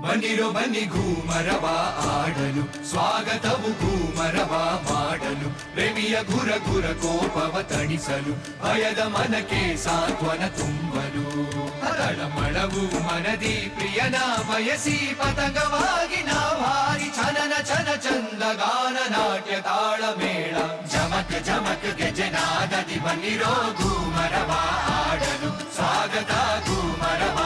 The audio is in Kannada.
ಬನ್ನಿರೋ ಬನ್ನಿ ಘೂಮರವ ಆಡಲು, ಸ್ವಾಗತವು ಘೂಮರವ ಮಾಡಲು, ಪ್ರೇಮಿಯ ಗುರ ಗುರ ಕೋಪವ ತಣಿಸಲು, ಭಯದ ಮನಕ್ಕೆ ಸಾಂತ್ವನ ತುಂಬಲು. ತಳಮಳವು ಮನದಿ ಪ್ರಿಯನ ಬಯಸಿ ಪತಂಗವಾಗಿ ನಾವಾರಿ ಚನನ ಚನ ಚಂದ ಗಾನ ನಾಟ್ಯ ತಾಳ ಮೇಳ, ಜಮಕ್ ಜಮಕ್ ಗೆಜನಾದದಿ ಬನ್ನಿರೋ ಘೂಮರವ ಆಡಲು, ಸ್ವಾಗತ ಘೂಮರವ